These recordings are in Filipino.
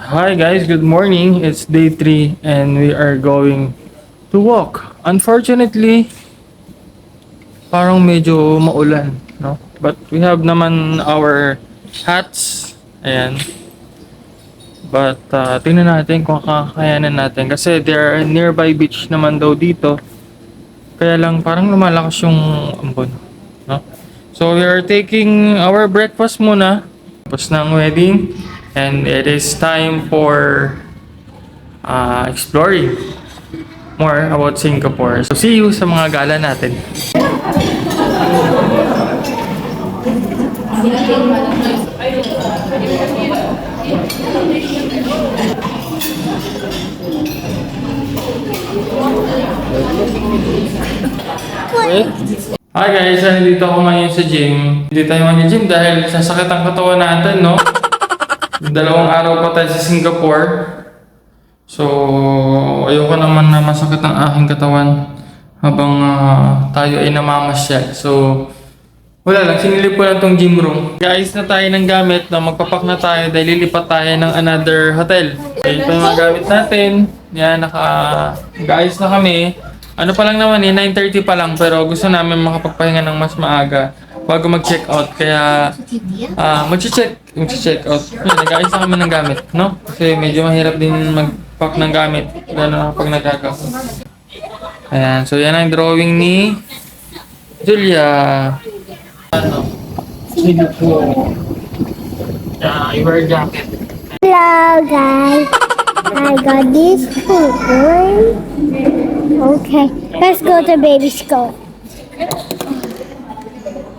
Hi guys, good morning. It's day 3 and we are going to walk. Unfortunately, parang medyo maulan, no? But we have naman our hats. Ayan. But tingnan natin kung kakayanan natin kasi there are nearby beach naman daw dito. Kaya lang parang lumalakas yung ambon, no? So we are taking our breakfast muna. Tapos ng wedding and it is time for exploring more about Singapore. So see you sa mga gala natin. Wait. Hi guys, nandito ako ngayon sa gym. Hindi tayo mag-gym dahil sasakit ang katawan natin, no? 2 araw pa tayo sa Singapore. So, ayoko naman na masakit ang aking katawan habang tayo ay namamasyal. So, wala lang, sinilip ko lang tong gym room. Guys, na tayo ng gamit na magpapak na tayo dahil lilipat tayo ng another hotel. Okay, ito yung mga gamit natin. Yan, nag-ayos na kami. Ano pa lang naman 9:30 pa lang pero gusto namin makapagpahinga ng mas maaga bago mag-check out. Kaya, mag-check out. Yan, nag-ayos na kami ng gamit, no? Kasi medyo mahirap din mag-pack ng gamit. Lalo pag nagagawa. Ayan, so yan ang drawing ni Julia. Ano? Sino po? I wear jacket. Hello guys, I got this food. Okay, let's go to baby school.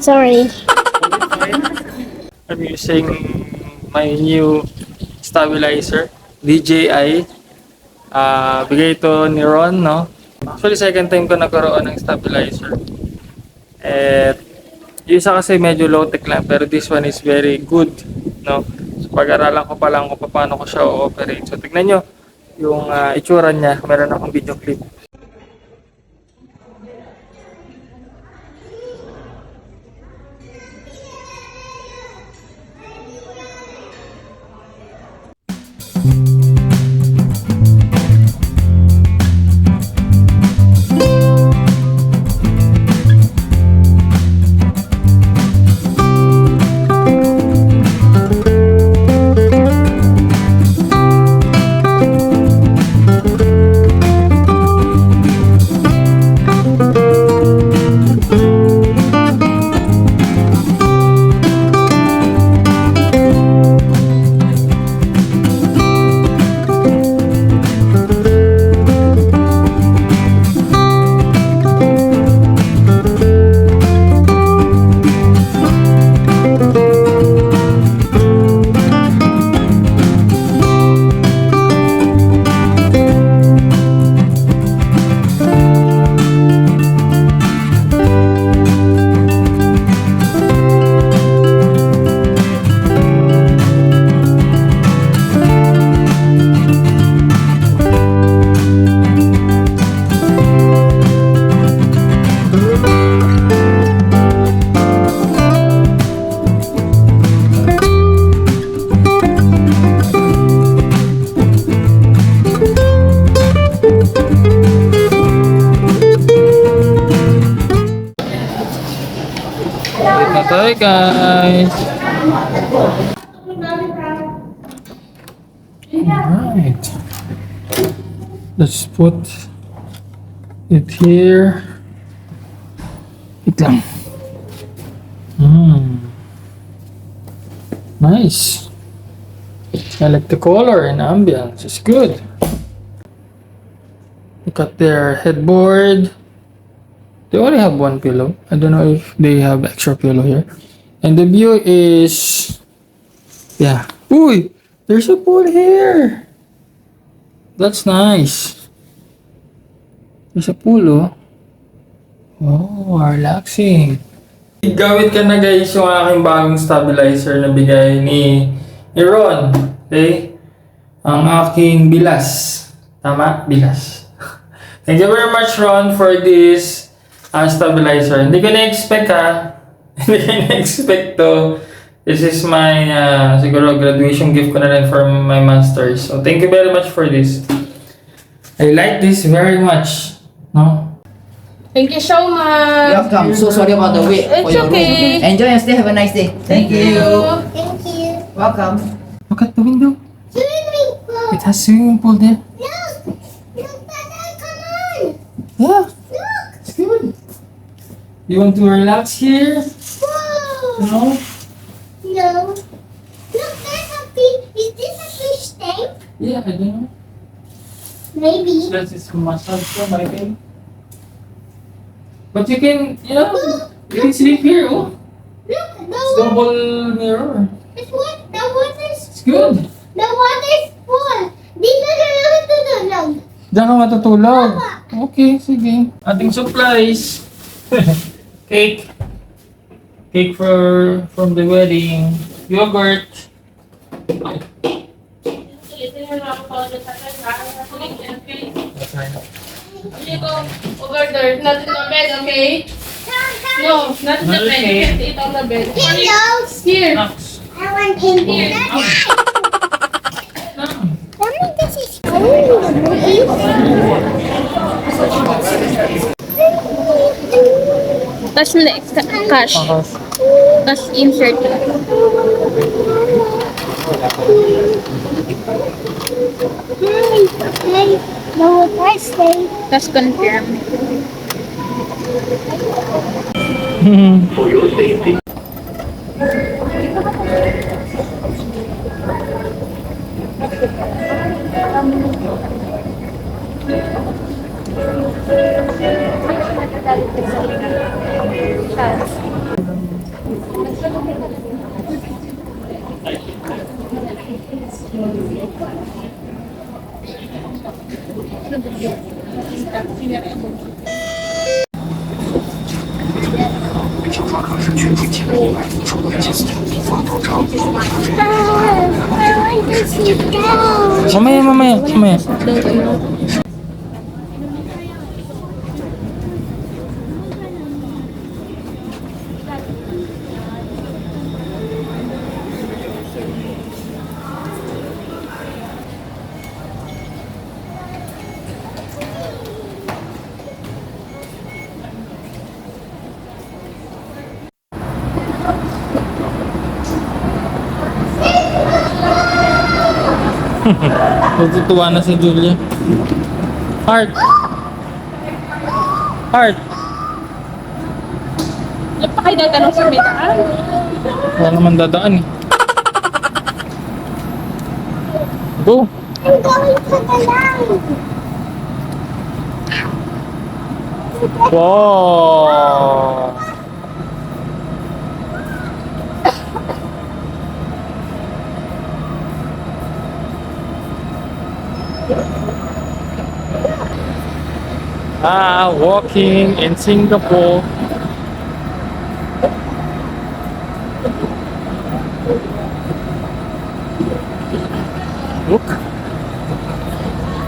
Sorry. I'm using my new stabilizer, DJI. Bigay ito ni Ron, no? Actually, second time ko nagkaroon ng stabilizer. At yung isa kasi medyo low-tech lang, pero this one is very good, no? So, pag-aralan ko pa lang kung paano ko siya o-operate. So, tignan nyo yung itsura niya. Meron akong video clip. Hi guys! Alright. Let's put it here. Wait lang. Nice. I like the color and ambience. It's good. Look at their headboard. They only have one pillow. I don't know if they have extra pillow here. And the view is... Yeah. Uy! There's a pool here! That's nice. There's a pool, oh. Oh, relaxing. Gamit ka na guys yung aking bagong stabilizer na bigay ni Ron. Okay? Ang aking bilas. Tama? Bilas. Thank you very much, Ron, for this stabilizer. Hindi ko na-expect ha. Hindi ko na-expect to. This is my siguro graduation gift ko na rin for my master's. So thank you very much for this. I like this very much. No? Thank you so much. Welcome. So sorry about the wait for It's your okay. room. Enjoy and stay. Have a nice day. Thank you. Thank you. Welcome. Look at the window. Swimming pool. It has swimming pool there. Look. Look, Dada, come on. Yeah, Look. it's good. You want to relax here? Whoa. No? No. Look, there's a fish. Is this a fish tank? Yeah, I don't know. Maybe. That is massage room, I think. But you can, you can sleep here, oh. Look, It's double mirror. it's what? The water's It's good. The water's full. Dito na lang tutulog. Diyan ka matutulog. Okay, sige. Ating supplies. Cake. Cake from the wedding. Yogurt. Over there, not in the bed, okay? No, not in the bed. You can't eat on the bed. Candles. Here. Snacks. I want candles. Mommy, this is Cash mo na cash. Cash insert. Hey, no birthday. Cash confirm. I want to see girls. Mamaya. Natutuwa na si Julia. Heart. Heart. Ano pa kayo tatanong sa may daan? Wala naman dadaan eh. Go. I'm going to the line. Wow. Walking in Singapore. Look.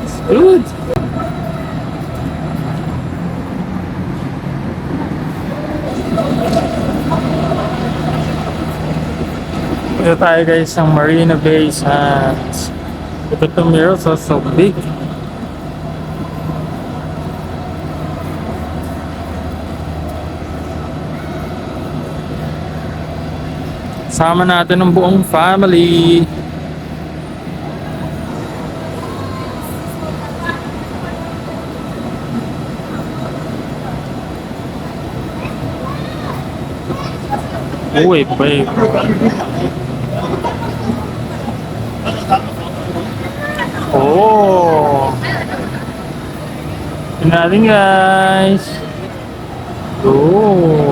It's good. Ito tayo guys sa Marina Bay Sands. Ito the mirrors are so big. Sama natin ang buong family. Uy, babe. Oh. Tingnan natin guys. Oh.